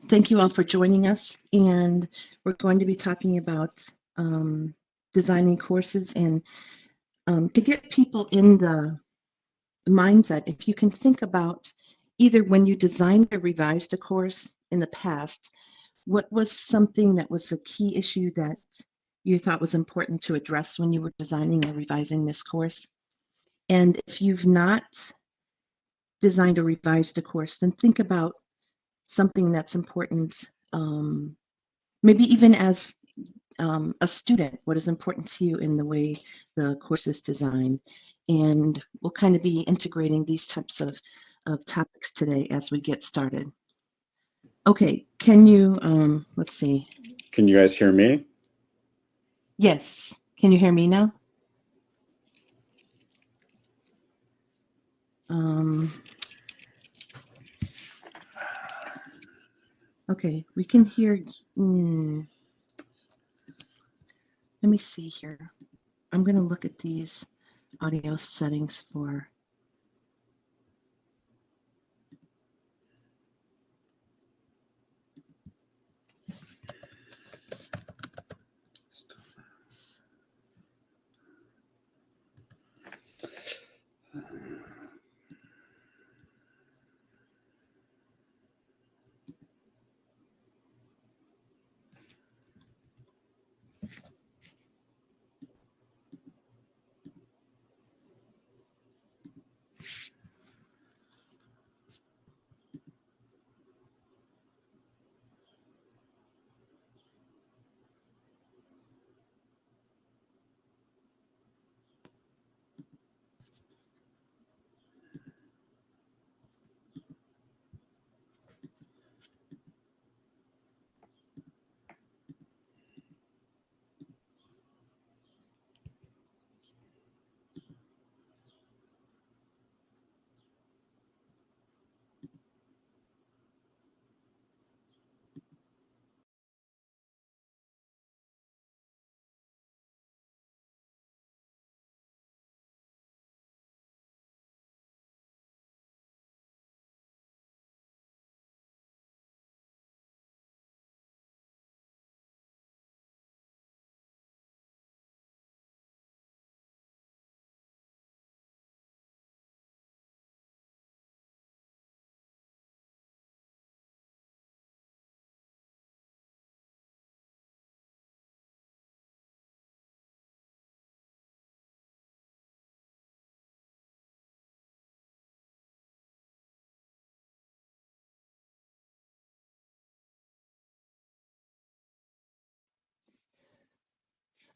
Thank you all for joining us, and we're going to be talking about designing courses and to get people in the mindset. If you can think about either when you designed or revised a course in the past, what was something that was a key issue that you thought was important to address when you were designing or revising this course? And if you've not designed or revised a course, then think about something that's important, maybe even as a student, what is important to you in the way the course is designed. And we'll kind of be integrating these types of topics today as we get started. Okay, can you, let's see. Can you guys hear me? Yes, can you hear me now? Okay, we can hear, let me see here. I'm gonna look at these audio settings for,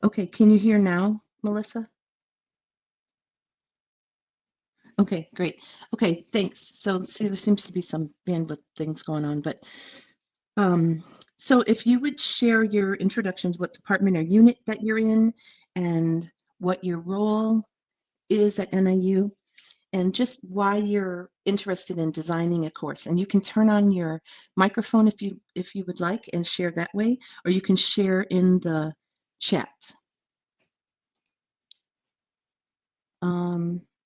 okay, can you hear now, Melissa? Okay, great. Okay, thanks. So see, there seems to be some bandwidth things going on, but so if you would share your introductions, what department or unit that you're in, and what your role is at NIU, and just why you're interested in designing a course. And you can turn on your microphone if you would like and share that way, or you can share in the chat.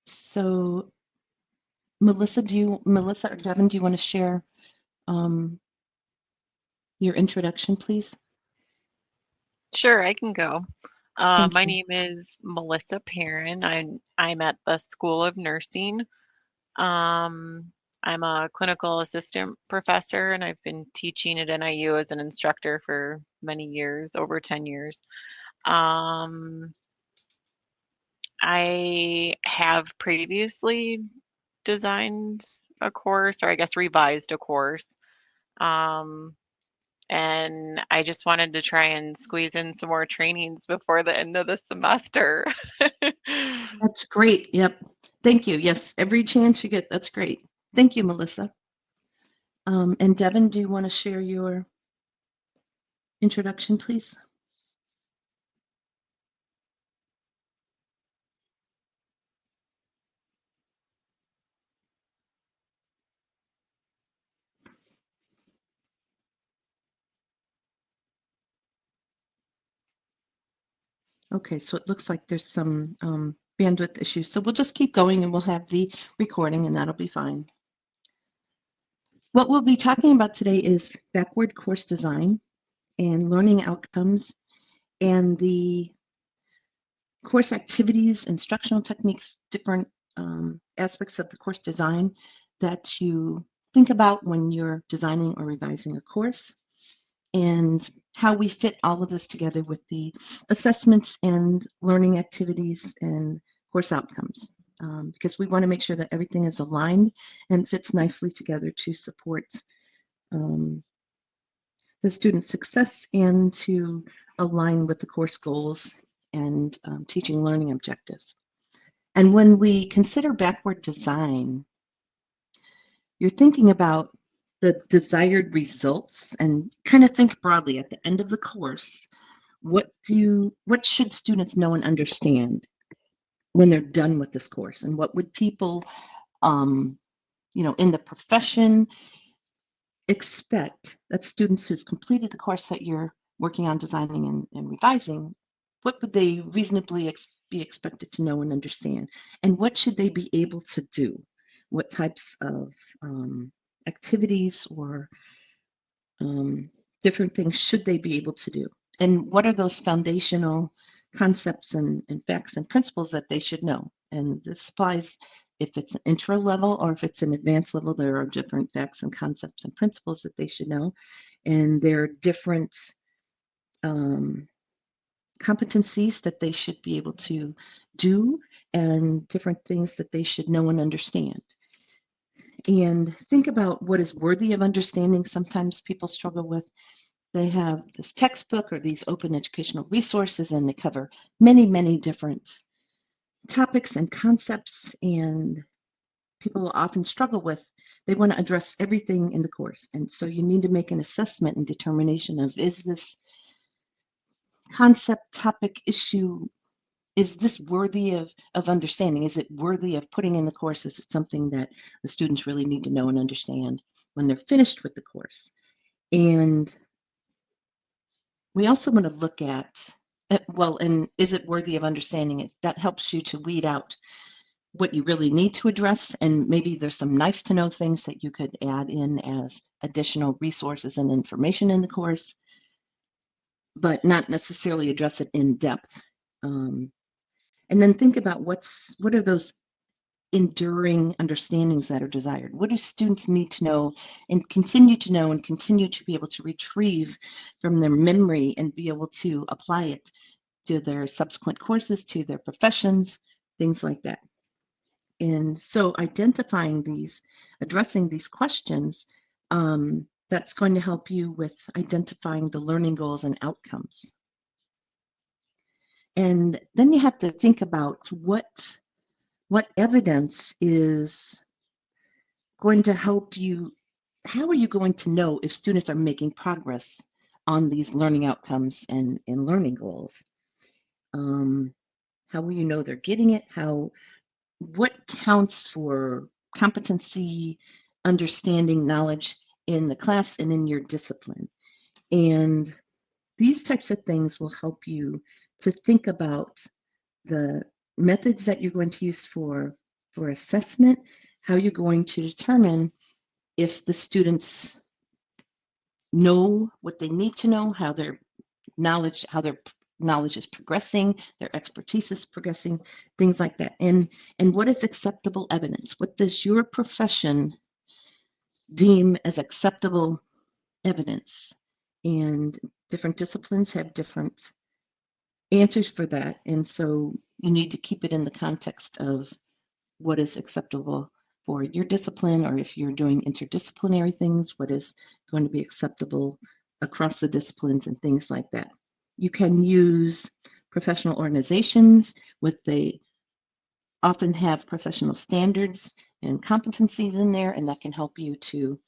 So Melissa or Devin, do you want to share your introduction, please? Sure, I can go. Thank My you. name is Melissa Perrin. I'm at the School of Nursing. I'm a clinical assistant professor, and I've been teaching at NIU as an instructor for many years, over 10 years. I have previously designed a course, or I guess revised a course. And I just wanted to try and squeeze in some more trainings before the end of the semester. That's great. Yep. Thank you. Yes, every chance you get, that's great. Thank you, Melissa. And Devin, do you want to share your introduction, please? Okay, so it looks like there's some bandwidth issues. So we'll just keep going and we'll have the recording and that'll be fine. What we'll be talking about today is backward course design and learning outcomes and the course activities, instructional techniques, different aspects of the course design that you think about when you're designing or revising a course, and how we fit all of this together with the assessments and learning activities and course outcomes. Because we want to make sure that everything is aligned and fits nicely together to support um, the student's success and to align with the course goals and teaching learning objectives. And when we consider backward design, you're thinking about the desired results and kind of think broadly at the end of the course, what should students know and understand when they're done with this course? And what would people in the profession expect that students who've completed the course that you're working on designing and revising, what would they reasonably be expected to know and understand? And what should they be able to do? What types of activities or different things should they be able to do? And what are those foundational concepts and facts and principles that they should know? And this applies if it's an intro level or if it's an advanced level. There are different facts and concepts and principles that they should know. And there are different competencies that they should be able to do and different things that they should know and understand. And think about what is worthy of understanding. Sometimes people struggle with, they have this textbook or these open educational resources, and they cover many, many different topics and concepts, and people often struggle with, they want to address everything in the course. And so you need to make an assessment and determination of, is this concept, topic, issue, is this worthy of understanding? Is it worthy of putting in the course? Is it something that the students really need to know and understand when they're finished with the course? And we also want to look at, and is it worthy of understanding? That helps you to weed out what you really need to address, and maybe there's some nice to know things that you could add in as additional resources and information in the course, but not necessarily address it in depth. And then think about what are those enduring understandings that are desired. What do students need to know and continue to be able to retrieve from their memory and be able to apply it to their subsequent courses, to their professions, things like that. And so addressing these questions, that's going to help you with identifying the learning goals and outcomes. And then you have to think about what evidence is going to help you. How are you going to know if students are making progress on these learning outcomes and learning goals? How will you know they're getting it? What counts for competency, understanding, knowledge in the class and in your discipline? And these types of things will help you to think about the methods that you're going to use for assessment, how you're going to determine if the students know what they need to know, how their knowledge is progressing, their expertise is progressing, things like that. And what is acceptable evidence? What does your profession deem as acceptable evidence? And different disciplines have different answers for that. And so you need to keep it in the context of what is acceptable for your discipline, or if you're doing interdisciplinary things, what is going to be acceptable across the disciplines and things like that. You can use professional organizations they often have professional standards and competencies in there, and that can help you to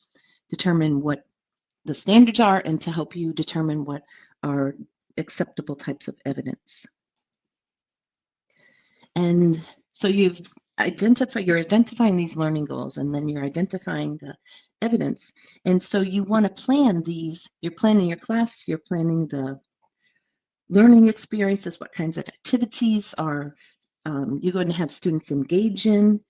determine what the standards are and to help you determine what are acceptable types of evidence. And so you're identifying these learning goals, and then you're identifying the evidence. And so you want to plan these, you're planning your class, you're planning the learning experiences, what kinds of activities are you're going to have students engage in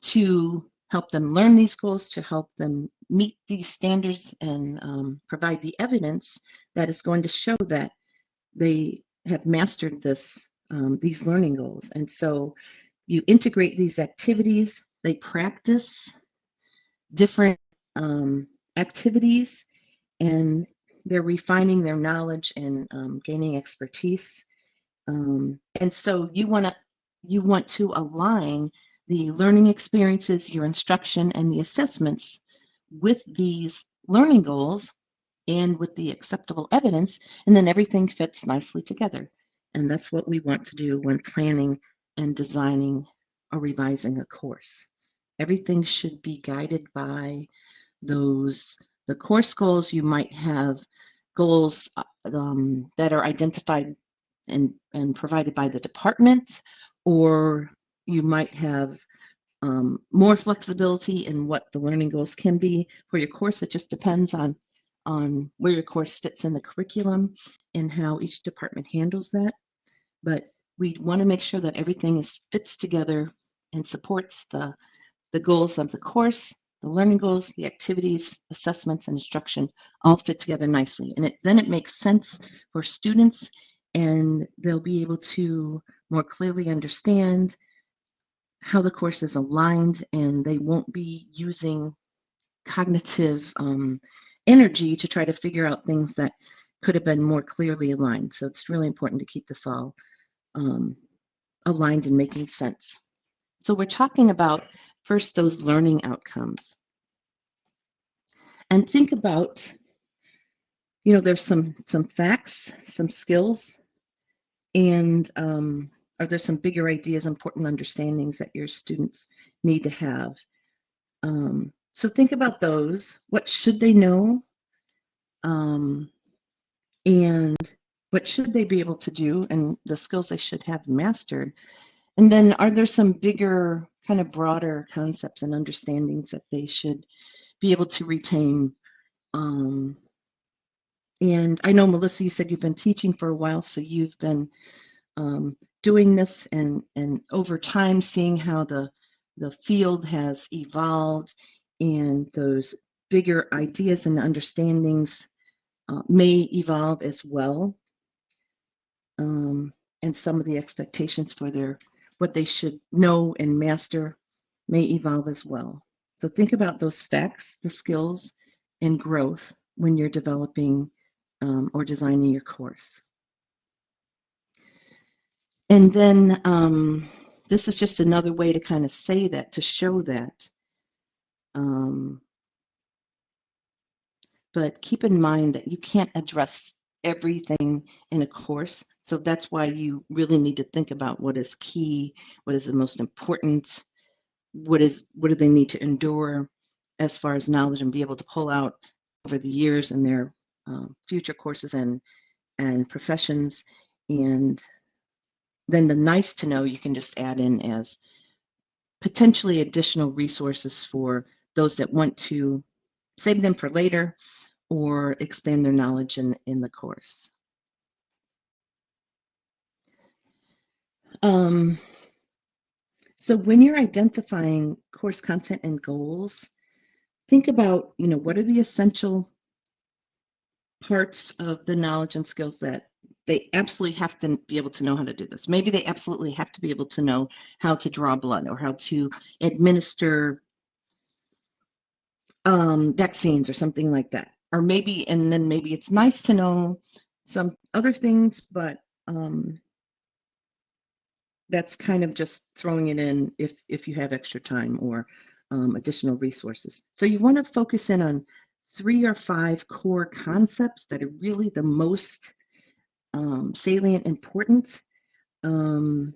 to help them learn these goals, to help them meet these standards, and provide the evidence that is going to show that they have mastered these learning goals. And so you integrate these activities, they practice different activities, and they're refining their knowledge and gaining expertise. And so you want to align the learning experiences, your instruction, and the assessments with these learning goals and with the acceptable evidence, and then everything fits nicely together. And that's what we want to do when planning and designing or revising a course. Everything should be guided by the course goals. You might have goals that are identified and provided by the department, or you might have more flexibility in what the learning goals can be for your course. It just depends on where your course fits in the curriculum and how each department handles that. But we want to make sure that everything fits together and supports the goals of the course, the learning goals, the activities, assessments, and instruction all fit together nicely. And then it makes sense for students, and they'll be able to more clearly understand how the course is aligned, and they won't be using cognitive energy to try to figure out things that could have been more clearly aligned. So it's really important to keep this all aligned and making sense. So we're talking about first those learning outcomes. And think about, there's some facts, some skills, and are there some bigger ideas, important understandings that your students need to have? So think about those. What should they know? And what should they be able to do, and the skills they should have mastered? And then are there some bigger, kind of broader concepts and understandings that they should be able to retain? And I know, Melissa, you said you've been teaching for a while, so you've been doing this and over time seeing how the field has evolved, and those bigger ideas and understandings may evolve as well. And some of the expectations for what they should know and master may evolve as well. So think about those facts, the skills, and growth when you're developing or designing your course. And then this is just another way to kind of say that, to show that. But keep in mind that you can't address everything in a course. So that's why you really need to think about what is key, what is the most important, what do they need to endure as far as knowledge, and be able to pull out over the years in their future courses and professions. And then the nice to know you can just add in as potentially additional resources for those that want to save them for later or expand their knowledge in the course. So when you're identifying course content and goals, think about, what are the essential parts of the knowledge and skills that they absolutely have to be able to know how to do this. Maybe they absolutely have to be able to know how to draw blood or how to administer vaccines or something like that. Or maybe it's nice to know some other things, but that's kind of just throwing it in if you have extra time or additional resources. So you want to focus in on 3 or 5 core concepts that are really the most salient, important, and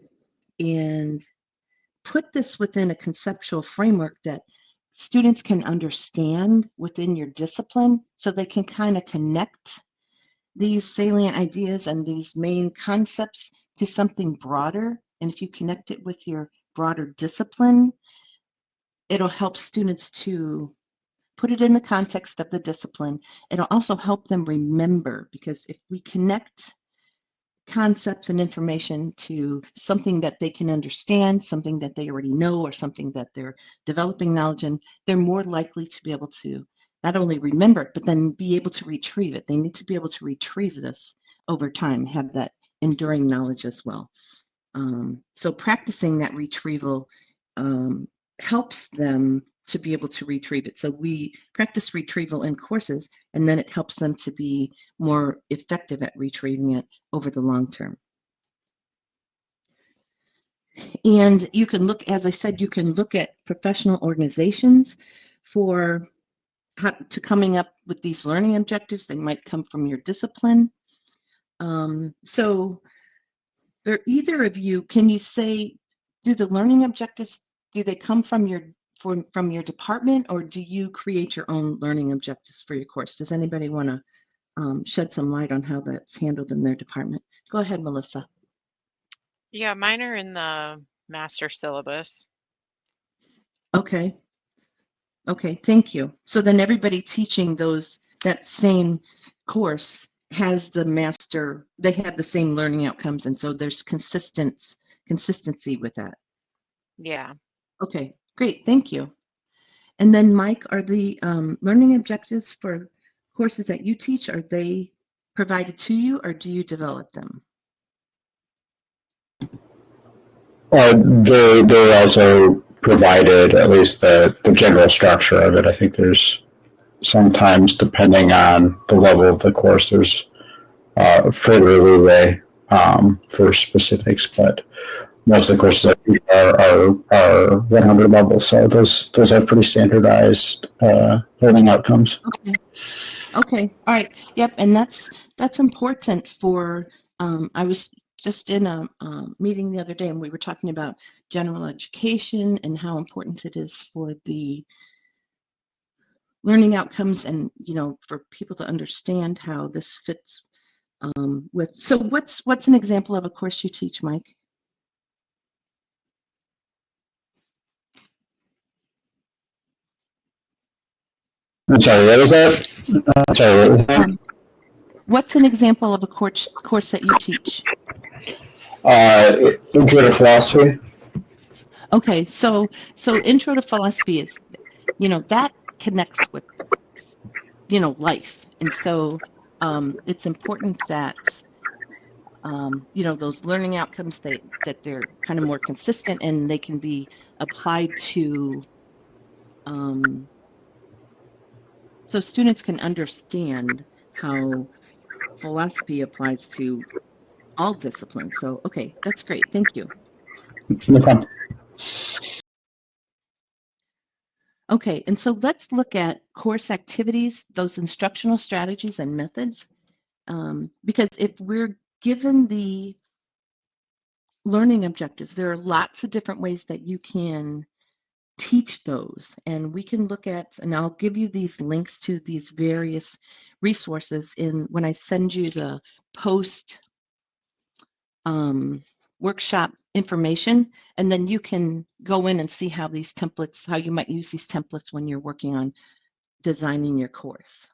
put this within a conceptual framework that students can understand within your discipline, so they can kind of connect these salient ideas and these main concepts to something broader. And if you connect it with your broader discipline, it'll help students to put it in the context of the discipline. It'll also help them remember, because if we connect concepts and information to something that they can understand, something that they already know, or something that they're developing knowledge in, they're more likely to be able to not only remember it, but then be able to retrieve it. They need to be able to retrieve this over time, have that enduring knowledge as well. So practicing that retrieval helps them to be able to retrieve it. So we practice retrieval in courses, and then it helps them to be more effective at retrieving it over the long term. And you can look, as I said, you can look at professional organizations for how to coming up with these learning objectives. They might come from your discipline. So are either of you, can you say, do the learning objectives, do they come from your department, or do you create your own learning objectives for your course? Does anybody want to shed some light on how that's handled in their department? Go ahead, Melissa. Yeah, mine are in the master syllabus. Okay. Okay, thank you. So then everybody teaching that same course has the master, they have the same learning outcomes, and so there's consistency with that. Yeah. Okay, great, thank you. And then Mike, are the learning objectives for courses that you teach, are they provided to you, or do you develop them? They're also provided, at least the general structure of it. I think there's sometimes, depending on the level of the course, there's further leeway for specifics, but most of the courses I teach are 100 levels, so those are pretty standardized learning outcomes. Okay. Okay. All right. Yep. And that's important for. I was just in a meeting the other day, and we were talking about general education and how important it is for the learning outcomes, and for people to understand how this fits with. So what's an example of a course you teach, Mike? I'm sorry, what was that? Sorry, what was that? What's an example of a course that you teach? Intro to philosophy. Okay, so intro to philosophy is, that connects with, life, and so it's important that those learning outcomes that they're kind of more consistent, and they can be applied to. So students can understand how philosophy applies to all disciplines. So, okay, that's great. Thank you. No problem. Okay, and so let's look at course activities, those instructional strategies and methods, because if we're given the learning objectives, there are lots of different ways that you can teach those, and we can look at, and I'll give you these links to these various resources when I send you the post workshop information, and then you can go in and see how you might use these templates when you're working on designing your course.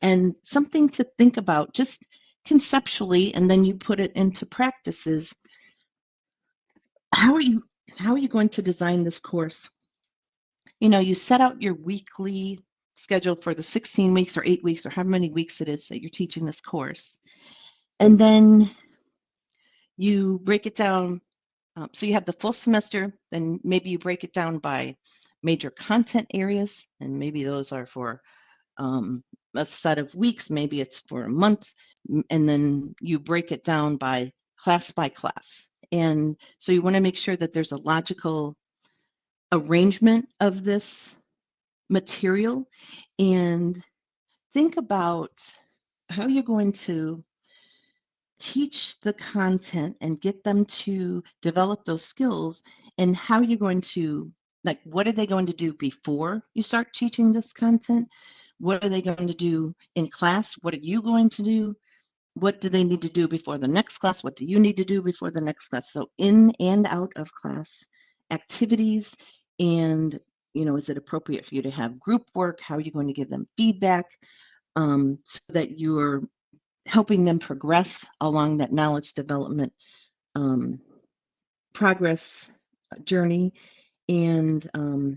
And something to think about just conceptually, and then you put it into practices. How are you going to design this course? You set out your weekly schedule for the 16 weeks or 8 weeks or however many weeks it is that you're teaching this course. And then you break it down. So you have the full semester, then maybe you break it down by major content areas, and maybe those are for a set of weeks, maybe it's for a month, and then you break it down by class. And so you want to make sure that there's a logical arrangement of this material, and think about how you're going to teach the content and get them to develop those skills, and how you're going to, like, what are they going to do before you start teaching this content? What are they going to do in class? What are you going to do? What do they need to do before the next class? What do you need to do before the next class? So in and out of class activities, and is it appropriate for you to have group work? How are you going to give them feedback so that you're helping them progress along that knowledge development um, progress journey. And are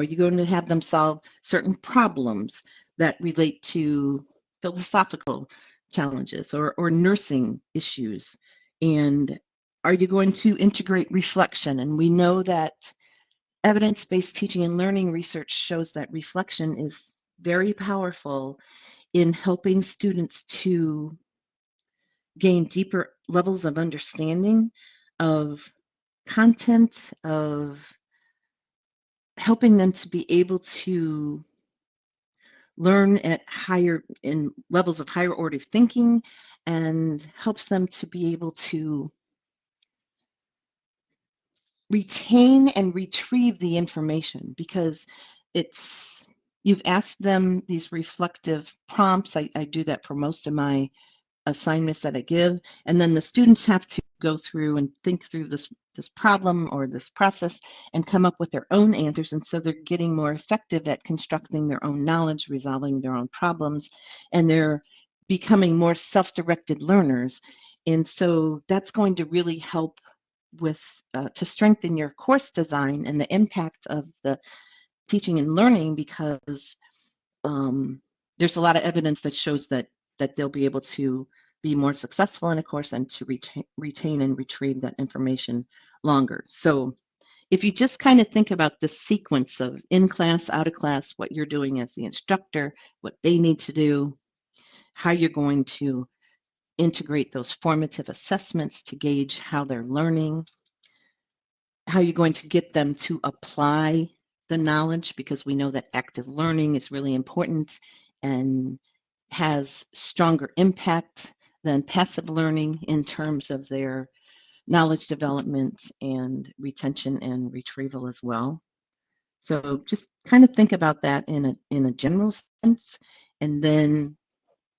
you going to have them solve certain problems that relate to philosophical challenges or nursing issues? And are you going to integrate reflection? And we know that evidence-based teaching and learning research shows that reflection is very powerful in helping students to gain deeper levels of understanding of content, of helping them to be able to learn at higher in levels of higher order thinking, and helps them to be able to retain and retrieve the information, because you've asked them these reflective prompts. I do that for most of my assignments that I give, and then the students have to go through and think through this problem or this process and come up with their own answers. And so they're getting more effective at constructing their own knowledge, resolving their own problems, and they're becoming more self-directed learners. And so that's going to really help with to strengthen your course design and the impact of the teaching and learning, because there's a lot of evidence that shows that they'll be able to be more successful in a course and to retain and retrieve that information longer. So if you just kind of think about the sequence of in class, out of class, what you're doing as the instructor, what they need to do, how you're going to integrate those formative assessments to gauge how they're learning, how you're going to get them to apply the knowledge, because we know that active learning is really important and has stronger impact than passive learning in terms of their knowledge development and retention and retrieval as well. So just kind of think about that in a general sense, and then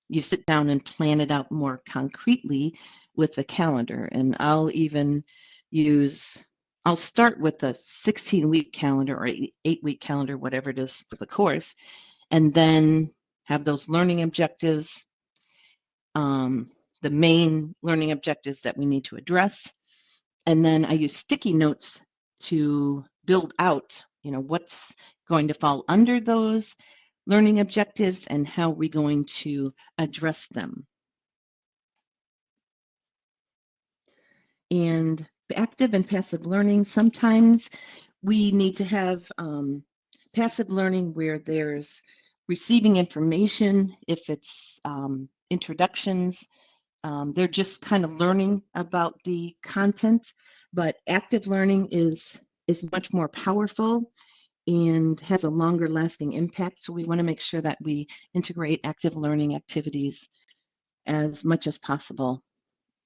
you sit down and plan it out more concretely with a calendar. And I'll start with a 16-week calendar or 8-week calendar, whatever it is for the course, and then have those learning objectives, the main learning objectives that we need to address. And then I use sticky notes to build out, what's going to fall under those learning objectives and how we're going to address them. And active and passive learning, sometimes we need to have passive learning where there's receiving information. If it's introductions, they're just kind of learning about the content. But active learning is much more powerful and has a longer lasting impact. So we want to make sure that we integrate active learning activities as much as possible,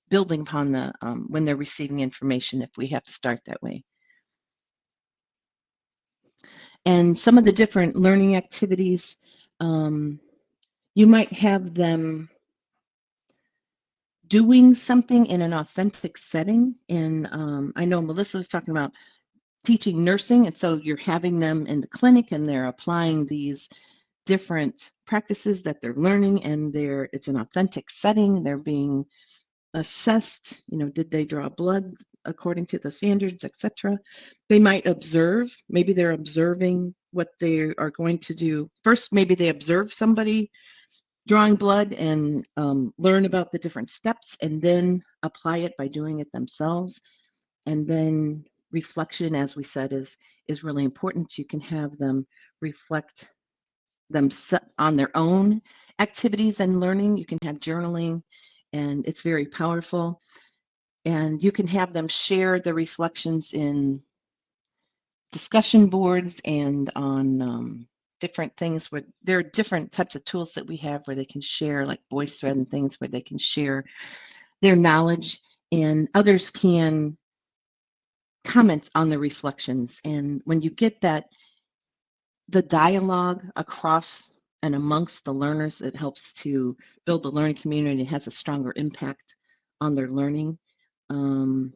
building upon the when they're receiving information, if we have to start that way. And some of the different learning activities, you might have them doing something in an authentic setting. And I know Melissa was talking about teaching nursing, and so you're having them in the clinic and they're applying these different practices that they're learning, and it's an authentic setting. They're being assessed, did they draw blood according to the standards, etc. They might observe, maybe they're observing what they are going to do. First, maybe they observe somebody drawing blood and learn about the different steps, and then apply it by doing it themselves. And then reflection, as we said, is really important. You can have them reflect them on their own activities and learning. You can have journaling, and it's very powerful. And you can have them share the reflections in discussion boards and on different things where there are different types of tools that we have where they can share, like VoiceThread and things where they can share their knowledge, and others can comment on the reflections. And when you get the dialogue across and amongst the learners, it helps to build the learning community. It has a stronger impact on their learning. And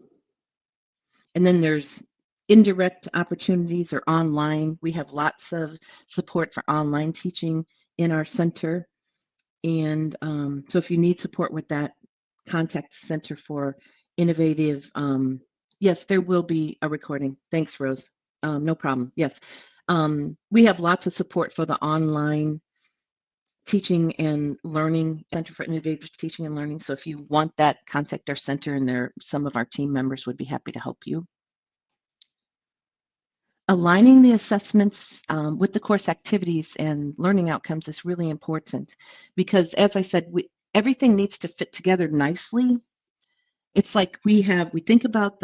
then there's indirect opportunities or online. We have lots of support for online teaching in our center. And so if you need support with that, contact Center for Innovative. Yes, there will be a recording. Thanks, Rose. No problem. Yes. We have lots of support for the online teaching and learning, Center for Innovative Teaching and Learning. So if you want that, contact our center, and some of our team members would be happy to help you. Aligning the assessments with the course activities and learning outcomes is really important because, as I said, everything needs to fit together nicely. It's like we think about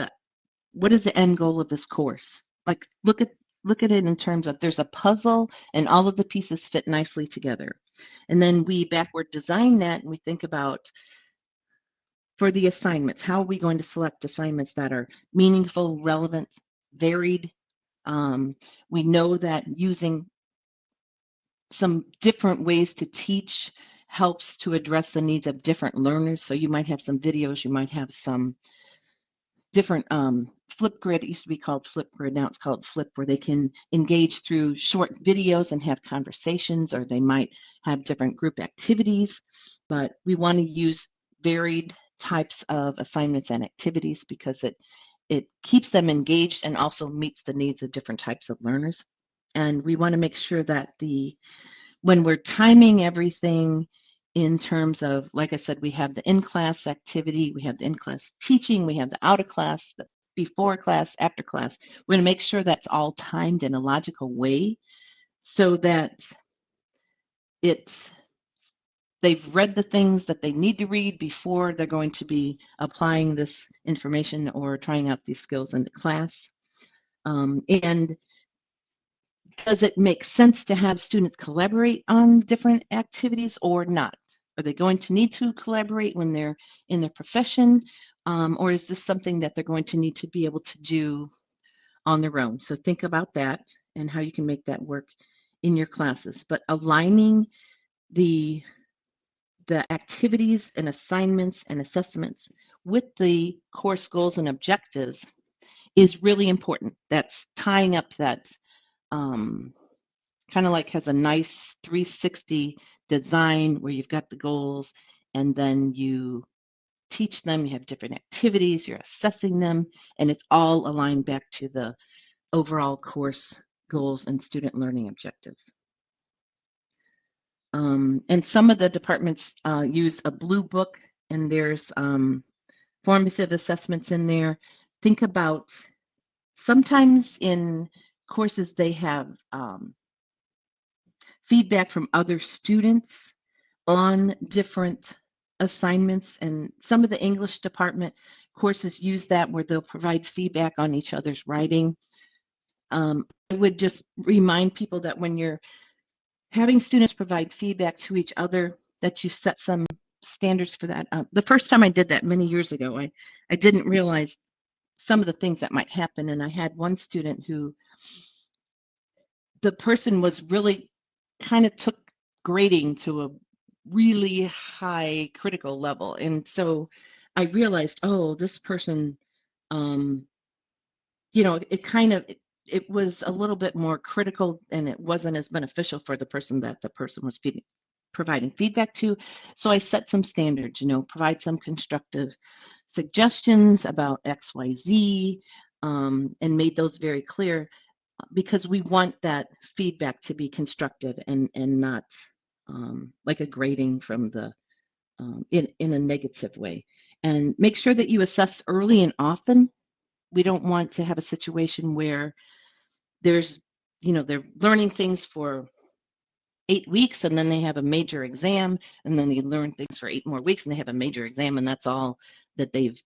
what is the end goal of this course? Like look at it in terms of there's a puzzle and all of the pieces fit nicely together. And then we backward design that and we think about for the assignments, how are we going to select assignments that are meaningful, relevant, varied? We know that using some different ways to teach helps to address the needs of different learners. So you might have some videos, you might have some different Flipgrid. It used to be called Flipgrid, now it's called Flip, where they can engage through short videos and have conversations, or they might have different group activities. But we want to use varied types of assignments and activities because it keeps them engaged and also meets the needs of different types of learners. And we want to make sure that when we're timing everything in terms of, like I said, we have the in-class activity, we have the in-class teaching, we have the out-of-class, the before class, after class. We're going to make sure that's all timed in a logical way so that they've read the things that they need to read before they're going to be applying this information or trying out these skills in the class. And does it make sense to have students collaborate on different activities or not? Are they going to need to collaborate when they're in their profession? Or is this something that they're going to need to be able to do on their own? So think about that and how you can make that work in your classes. But aligning the activities and assignments and assessments with the course goals and objectives is really important. That's tying up that kind of like has a nice 360 design where you've got the goals and then you teach them, you have different activities, you're assessing them, and it's all aligned back to the overall course goals and student learning objectives. And some of the departments use a blue book, and there's formative assessments in there. Think about sometimes in courses they have feedback from other students on different assignments, and some of the English department courses use that where they'll provide feedback on each other's writing. I would just remind people that when you're having students provide feedback to each other, that you set some standards for that. The first time I did that many years ago, I didn't realize some of the things that might happen, and I had one student who the person was really kind of took grading to a really high critical level. And so I realized, oh, this person, it was a little bit more critical and it wasn't as beneficial for the person that the person was providing feedback to. So I set some standards, provide some constructive suggestions about X, Y, Z, and made those very clear because we want that feedback to be constructive and not like a grading from the in a negative way. And make sure that you assess early and often. We don't want to have a situation where they're learning things for 8 weeks and then they have a major exam, and then they learn things for 8 more weeks and they have a major exam, and that's all that they've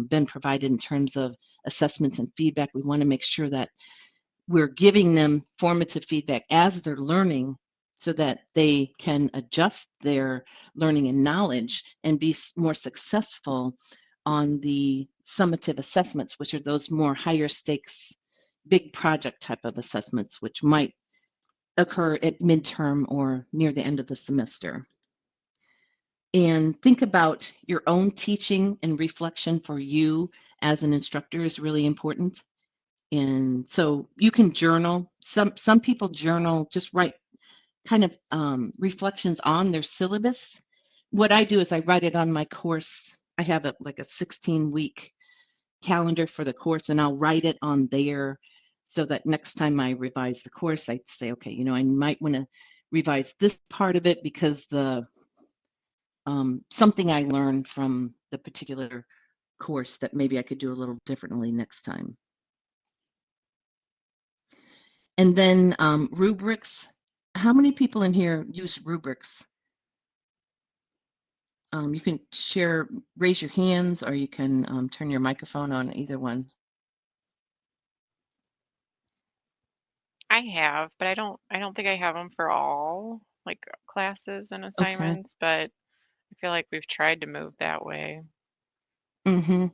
been provided in terms of assessments and feedback. We want to make sure that we're giving them formative feedback as they're learning so that they can adjust their learning and knowledge and be more successful on the summative assessments, which are those more higher stakes, big project type of assessments, which might occur at midterm or near the end of the semester. And think about your own teaching and reflection for you as an instructor is really important. And so you can journal. Some people journal, just write kind of reflections on their syllabus. What I do is I write it on my course. I have like a 16-week calendar for the course, and I'll write it on there so that next time I revise the course, I say, okay, I might want to revise this part of it because the something I learned from the particular course that maybe I could do a little differently next time. And then rubrics. How many people in here use rubrics? You can raise your hands, or you can turn your microphone on, either one. I have, but I don't think I have them for all like classes and assignments, but I feel like we've tried to move that way. Mm-hmm.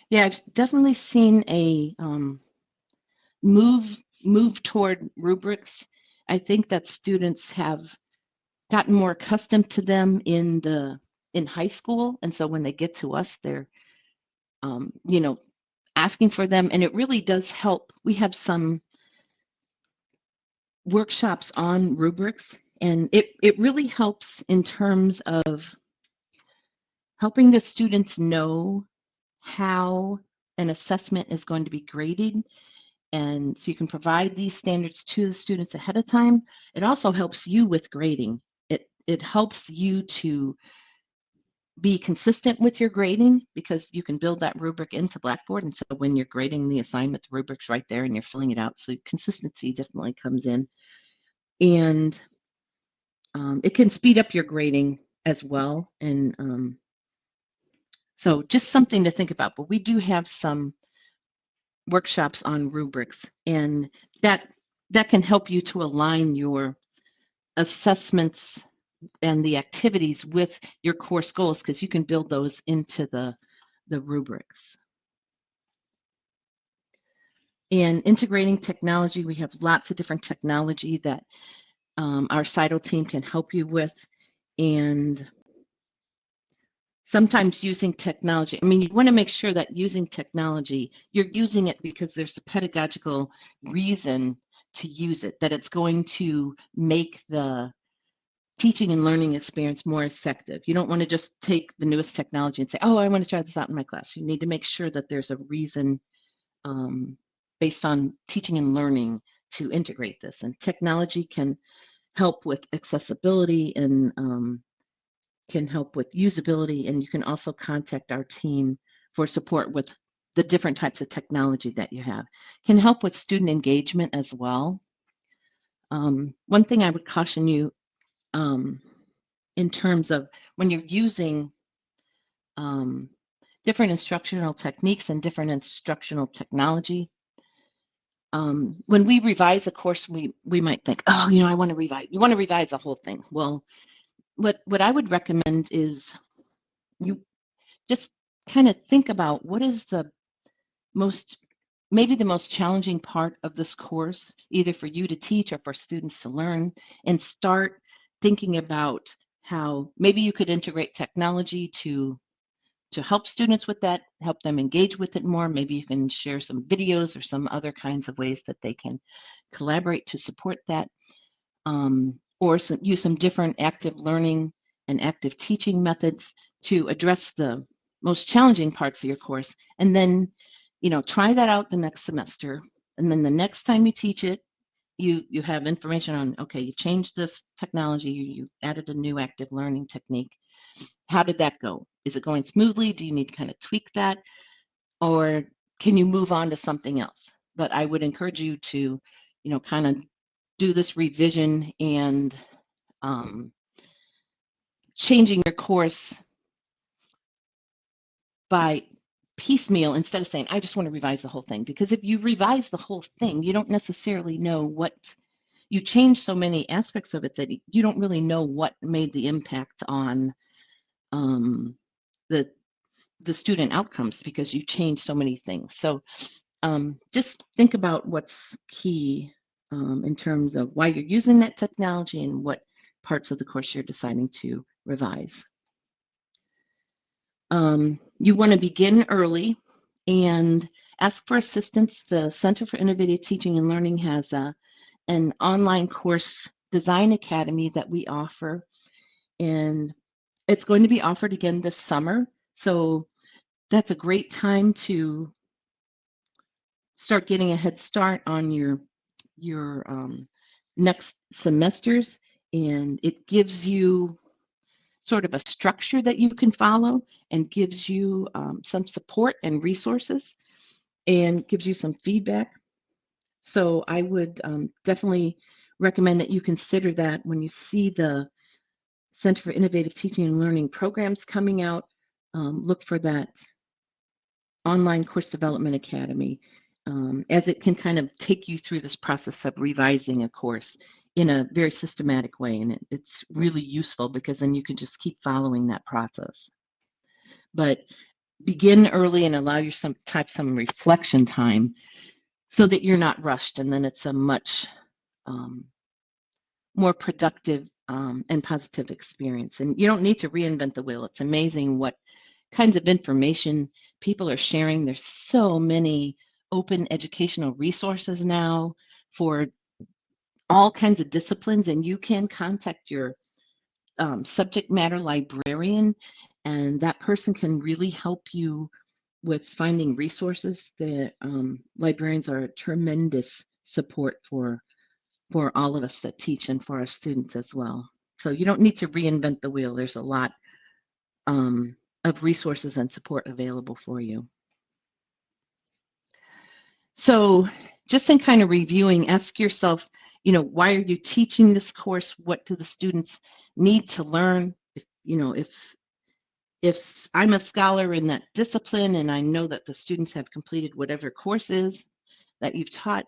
Yeah, I've definitely seen a move toward rubrics. I think that students have gotten more accustomed to them in high school, and so when they get to us, they're asking for them, and it really does help. We have some workshops on rubrics, and it really helps in terms of helping the students know how an assessment is going to be graded. And so you can provide these standards to the students ahead of time. It also helps you with grading. It helps you to be consistent with your grading because you can build that rubric into Blackboard. And so when you're grading the assignment, the rubric's right there and you're filling it out. So consistency definitely comes in. And it can speed up your grading as well. And so just something to think about. But we do have some workshops on rubrics, and that can help you to align your assessments and the activities with your course goals, because you can build those into the rubrics. And integrating technology, we have lots of different technology that our CITO team can help you with. And sometimes using technology, I mean, you want to make sure that using technology, you're using it because there's a pedagogical reason to use it, that it's going to make the teaching and learning experience more effective. You don't want to just take the newest technology and say, oh, I want to try this out in my class. You need to make sure that there's a reason based on teaching and learning to integrate this. And technology can help with accessibility and can help with usability. And you can also contact our team for support with the different types of technology that you have. Can help with student engagement as well. One thing I would caution you in terms of when you're using different instructional techniques and different instructional technology, when we revise a course, we might think, oh, I want to revise. You want to revise the whole thing. Well, what I would recommend is you just kind of think about what is maybe the most challenging part of this course, either for you to teach or for students to learn, and start thinking about how maybe you could integrate technology to help students with that, help them engage with it more. Maybe you can share some videos or some other kinds of ways that they can collaborate to support that, or use some different active learning and active teaching methods to address the most challenging parts of your course. And then, try that out the next semester. And then the next time you teach it, you have information on, okay, you changed this technology, you added a new active learning technique. How did that go? Is it going smoothly? Do you need to kind of tweak that? Or can you move on to something else? But I would encourage you to, kind of do this revision and changing your course by piecemeal instead of saying, I just want to revise the whole thing. Because if you revise the whole thing, you don't necessarily know what, you change so many aspects of it that you don't really know what made the impact on the student outcomes, because you change so many things. So just think about what's key in terms of why you're using that technology and what parts of the course you're deciding to revise. You want to begin early and ask for assistance. The Center for Innovative Teaching and Learning has an online course Design Academy that we offer, and it's going to be offered again this summer. So that's a great time to start getting a head start on your next semesters, and it gives you sort of a structure that you can follow, and gives you some support and resources, and gives you some feedback. So I would definitely recommend that you consider that when you see the Center for Innovative Teaching and Learning programs coming out. Look for that online course development academy, as it can kind of take you through this process of revising a course in a very systematic way. And it's really useful because then you can just keep following that process. But begin early and allow yourself some reflection time so that you're not rushed, and then it's a much more productive and positive experience. And you don't need to reinvent the wheel. It's amazing what kinds of information people are sharing. There's so many open educational resources now for all kinds of disciplines, and you can contact your subject matter librarian, and that person can really help you with finding resources. The librarians are a tremendous support for all of us that teach, and for our students as well. So you don't need to reinvent the wheel. There's a lot of resources and support available for you. So just in kind of reviewing, ask yourself, why are you teaching this course? What do the students need to learn? If I'm a scholar in that discipline and I know that the students have completed whatever course is that you've taught,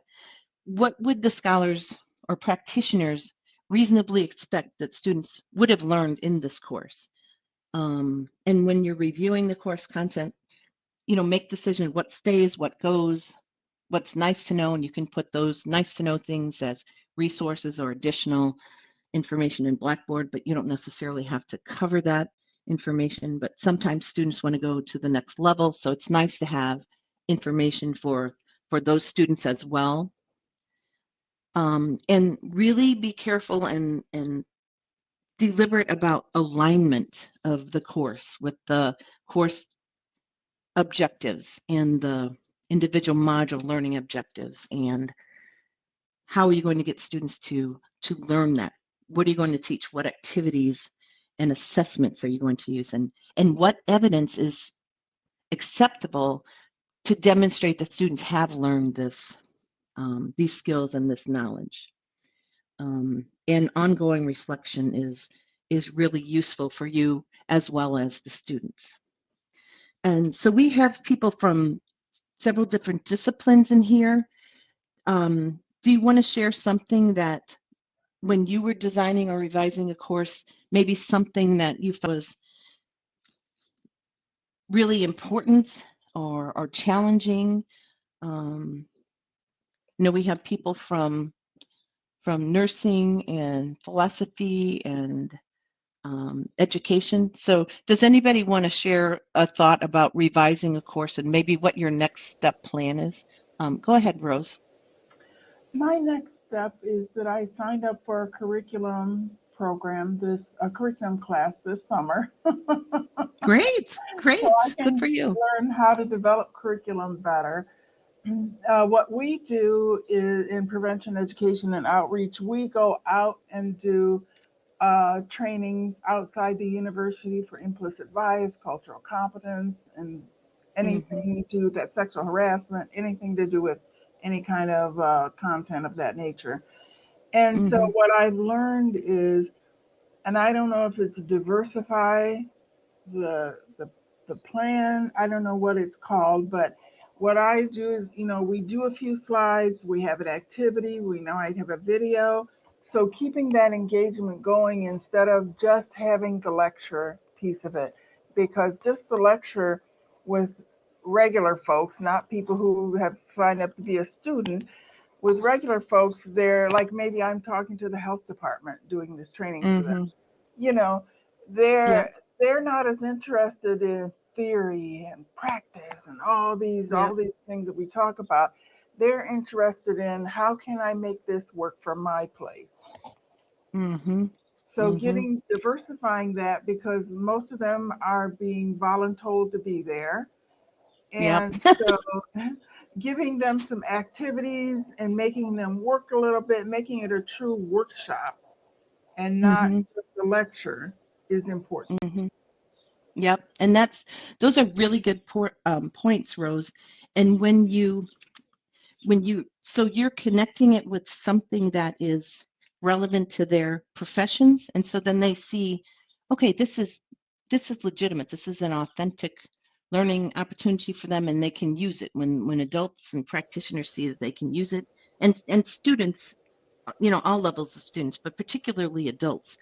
what would the scholars or practitioners reasonably expect that students would have learned in this course? And when you're reviewing the course content, make decisions, what stays, what goes, what's nice to know, and you can put those nice to know things as resources or additional information in Blackboard, but you don't necessarily have to cover that information. But sometimes students want to go to the next level, so it's nice to have information for those students as well. And really be careful and deliberate about alignment of the course with the course objectives and the individual module learning objectives, and how are you going to get students to learn that? What are you going to teach? What activities and assessments are you going to use? And what evidence is acceptable to demonstrate that students have learned these skills and this knowledge? And ongoing reflection is really useful for you as well as the students. And so we have people from several different disciplines in here. Do you want to share something that when you were designing or revising a course, maybe something that you thought was really important or challenging? We have people from nursing and philosophy and education. So does anybody want to share a thought about revising a course and maybe what your next step plan is? Go ahead, Rose. My next step is that I signed up for a curriculum program, a curriculum class this summer. Great. So I Good can for you. learn how to develop curriculum better. What we do is in prevention education and outreach, we go out and do training outside the university for implicit bias, cultural competence, and anything to do with that sexual harassment, anything to do with any kind of content of that nature. And so Mm-hmm. what I learned is, and I don't know if it's diversify the the the plan. I don't know what it's called, but what I do is, we do a few slides, we have an activity, we know I have a video. So keeping that engagement going instead of just having the lecture piece of it, because just the lecture with regular folks, not people who have signed up to be a student, with regular folks, they're like maybe I'm talking to the health department doing this training for them. Mm-hmm. You know, Yep. they're not as interested in theory and practice and Yep. all these things that we talk about. They're interested in how can I make this work for my place. Mm-hmm. So Mm-hmm. diversifying that, because most of them are being voluntold to be there. Yep. And so giving them some activities and making them work a little bit, making it a true workshop and not Mm-hmm. just a lecture is important. Mm-hmm. Yep. And those are really good points, Rose. And so you're connecting it with something that is relevant to their professions, and so then they see, okay, this is legitimate, this is an authentic learning opportunity for them, and they can use it when adults and practitioners see that they can use it, and students, all levels of students, but particularly adults,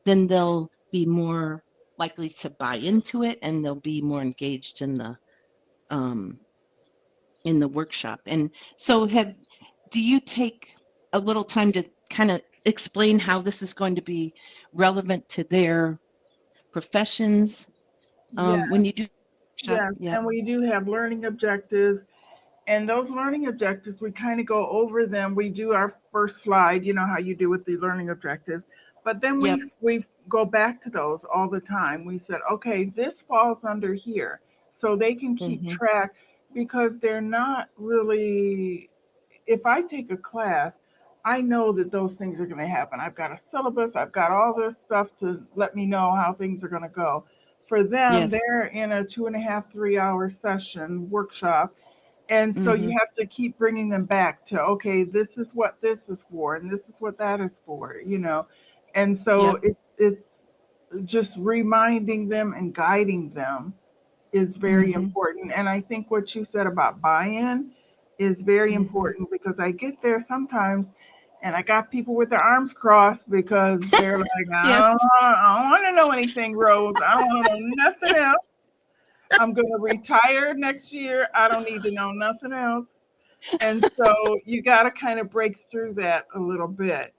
then they'll be more likely to buy into it, and they'll be more engaged um, in the workshop. And so do you take a little time to kind of explain how this is going to be relevant to their professions Yeah, when you do workshop? yes. Yep. And we do have learning objectives. And those learning objectives, we kind of go over them. We do our first slide, you know how you do with the learning objectives. But then Yep. we go back to those all the time. We said, okay, this falls under here. So they can keep Mm-hmm. track, because they're not really, if I take a class, I know that those things are going to happen. I've got a syllabus, I've got all this stuff to let me know how things are going to go. For them, Yes. they're in a 2.5, 3 hour session workshop, and so Mm-hmm. you have to keep bringing them back to, okay, this is what this is for, and this is what that is for. And so Yep. it's just reminding them and guiding them is very Mm-hmm. important. And I think what you said about buy-in is very Mm-hmm. important, because I get there sometimes and I got people with their arms crossed because they're like, Yes. I don't want to know anything, Rose. I don't want to know nothing else. I'm going to retire next year. I don't need to know nothing else. And so you got to kind of break through that a little bit.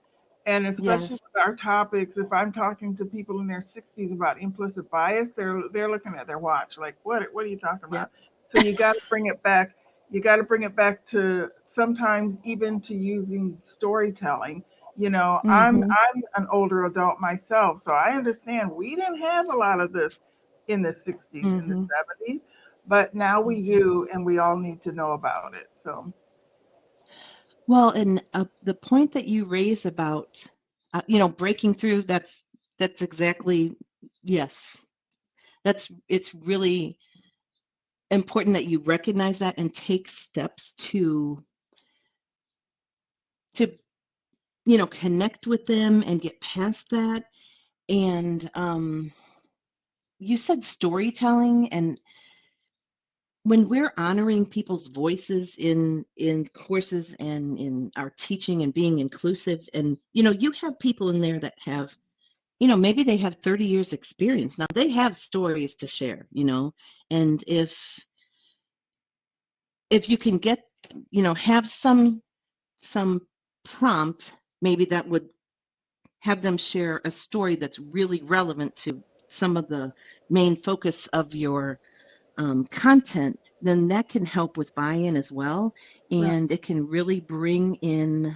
And especially Yes. with our topics, if I'm talking to people in their 60s about implicit bias, they're looking at their watch like, what are you talking Yep. about? So you got to bring it back. You got to bring it back to sometimes even to using storytelling. Mm-hmm. I'm an older adult myself, so I understand we didn't have a lot of this in the 60s and the Mm-hmm. 70s, but now we Mm-hmm. do, and we all need to know about it. So Well, and the point that you raise about, breaking through, that's exactly, yes. It's really important that you recognize that and take steps to connect with them and get past that. And you said storytelling, and when we're honoring people's voices in courses and in our teaching and being inclusive, and you have people in there that have, maybe they have 30 years experience. Now they have stories to share, and if you can get, have some prompt, maybe that would have them share a story that's really relevant to some of the main focus of your content, then that can help with buy-in as well. right. And it can really bring in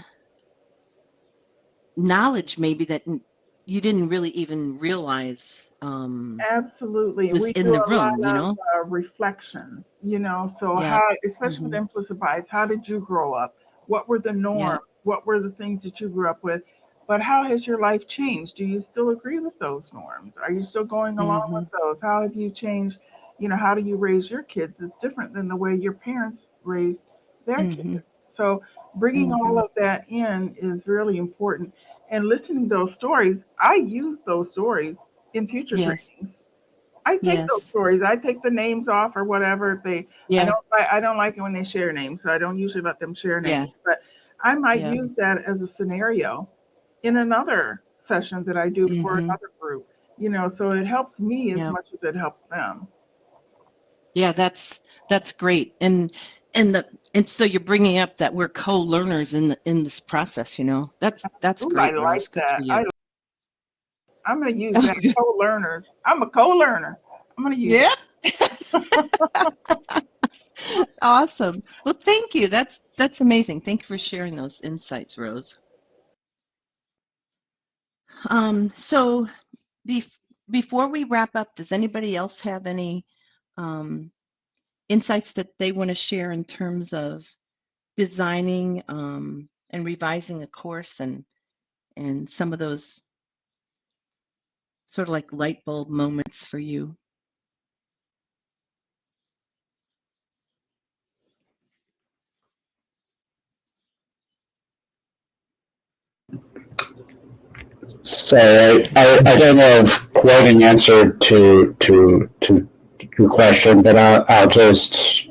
knowledge maybe that you didn't really even realize Absolutely. was We in do the a room, lot of reflections. So Yeah. how, especially with Hmm. implicit bias, how did you grow up? What were the Yeah. norms? What were the things that you grew up with? But how has your life changed? Do you still agree with those norms? Are you still going along with Hmm. those? How have you changed? How do you raise your kids? It's different than the way your parents raised their kids. Hmm. So bringing all Hmm. of that in is really important. And listening to those stories, I use those stories in future Yes. trainings. I take those Yes. stories. I take the names off or whatever. If they, Yeah. I don't like it when they share names, so I don't usually let them share Yeah. names. But I might Yeah. use that as a scenario in another session that I do for Hmm. another group. So it helps me as Yeah. much as it helps them. Yeah, that's great. And so you're bringing up that we're co-learners in this process, That's Ooh, I great, like Rose. Good for that. you. I'm going to use that. Co-learners. I'm a co-learner. I'm going to use Yeah. it. Awesome. Well, thank you. That's amazing. Thank you for sharing those insights, Rose. So before we wrap up, does anybody else have any insights that they want to share in terms of designing and revising a course and some of those sort of like light bulb moments for you? So I don't have quite an answer to your question, but I'll just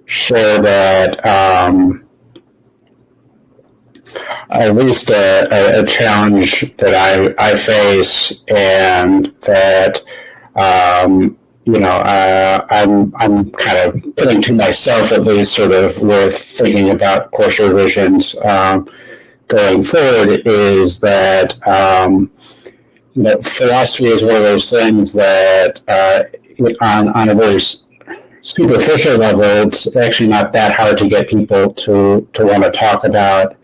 share that at least a challenge that I face, and that I'm kind of putting to myself, at least, sort of with thinking about course revisions going forward, is that philosophy is one of those things that on a very superficial level, it's actually not that hard to get people to want to talk about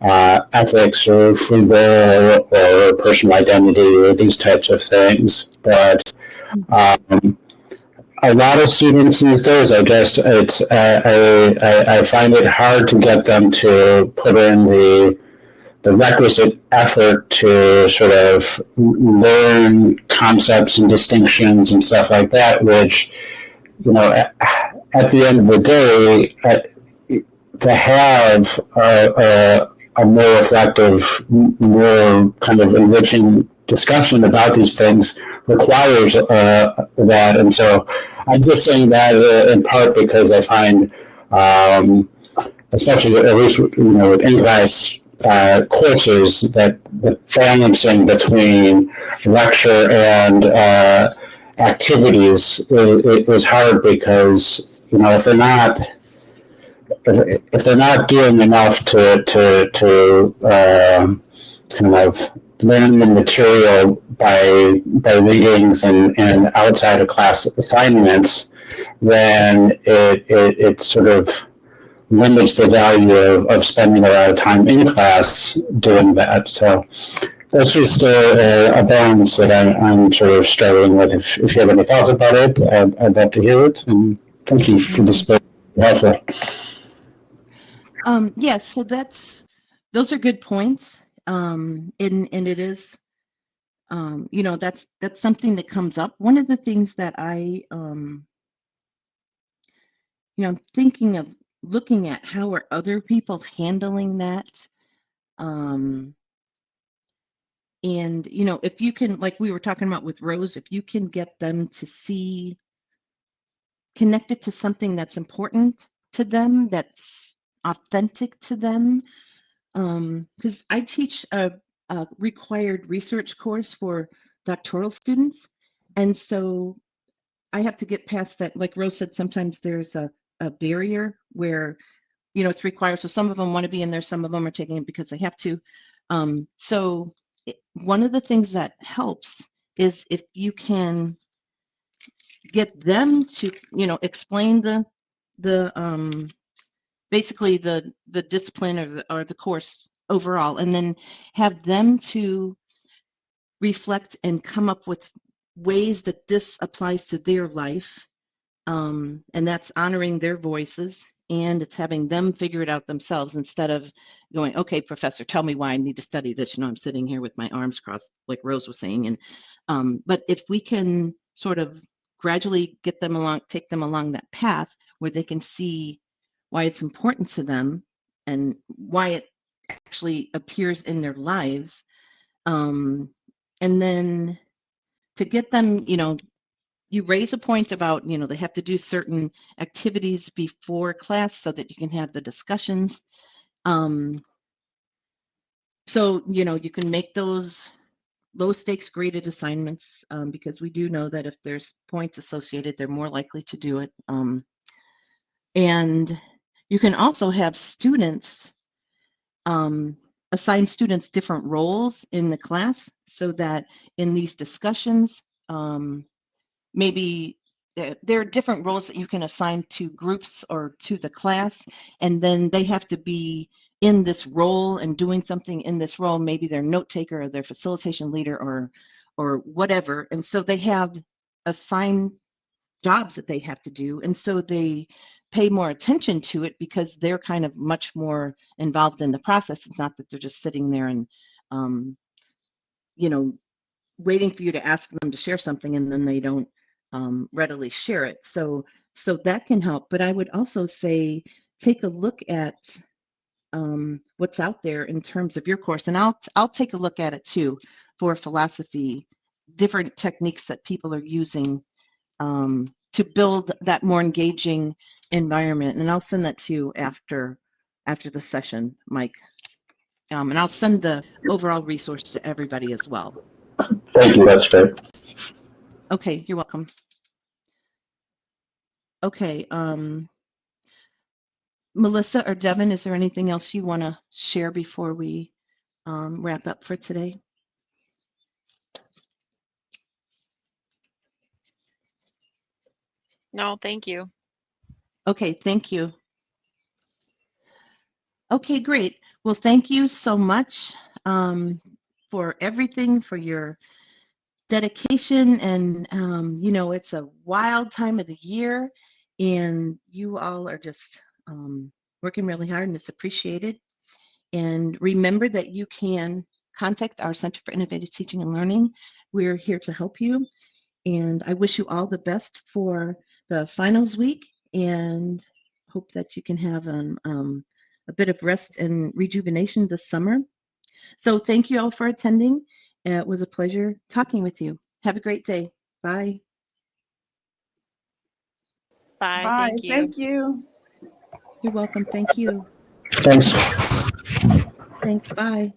ethics or free will or personal identity or these types of things. But a lot of students these days, I find it hard to get them to put in the requisite effort to sort of learn concepts and distinctions and stuff like that, which, at the end of the day, to have a more reflective, more kind of enriching discussion about these things requires that. And so I'm just saying that in part because I find, especially at least with in-class courses, that the balancing between lecture and activities is hard, because if they're not doing enough to kind of learn the material by readings and outside of class assignments, then it sort of limits the value of spending a lot of time in class doing that. So that's just a balance that I'm sort of struggling with. If you have any thoughts about it, I'd love to hear it. And thank you for this. Helpful. Yes, so those are good points. And it is, that's something that comes up. One of the things that I'm thinking of looking at, how are other people handling that? And, if you can, like we were talking about with Rose, if you can get them to see, connect it to something that's important to them, that's authentic to them. Because I teach a required research course for doctoral students. And so I have to get past that. Like Rose said, sometimes there's a barrier where, it's required. So some of them want to be in there, some of them are taking it because they have to. One of the things that helps is if you can get them to, explain the basically the discipline or the course overall, and then have them to reflect and come up with ways that this applies to their life, and that's honoring their voices, and it's having them figure it out themselves instead of going, okay, professor, tell me why I need to study this. I'm sitting here with my arms crossed, like Rose was saying. And but if we can sort of gradually get them along, take them along that path where they can see why it's important to them and why it actually appears in their lives, and then to get them, you raise a point about, they have to do certain activities before class so that you can have the discussions. So, you can make those low stakes graded assignments, because we do know that if there's points associated, they're more likely to do it. And you can also have students, assign students different roles in the class so that in these discussions, maybe there are different roles that you can assign to groups or to the class, and then they have to be in this role and doing something in this role. Maybe they're note taker or they're facilitation leader or whatever. And so they have assigned jobs that they have to do. And so they pay more attention to it because they're kind of much more involved in the process. It's not that they're just sitting there and, you know, waiting for you to ask them to share something and then they don't readily share it. So that can help. But I would also say, take a look at what's out there in terms of your course. And I'll take a look at it too for philosophy, different techniques that people are using to build that more engaging environment. And I'll send that to you after the session, Mike. And I'll send the overall resource to everybody as well. Thank you. That's great. Okay, you're welcome. Okay, Melissa or Devin, is there anything else you want to share before we wrap up for today? No, thank you. Okay, thank you. Okay, great. Well, thank you so much for everything, for your dedication. And, you know, it's a wild time of the year and you all are just working really hard and it's appreciated. And remember that you can contact our Center for Innovative Teaching and Learning. We're here to help you. And I wish you all the best for the finals week and hope that you can have a bit of rest and rejuvenation this summer. So thank you all for attending. It was a pleasure talking with you. Have a great day. Bye. Bye. Bye. Thank you. Thank you. You're welcome. Thank you. Thanks. Thanks. Bye.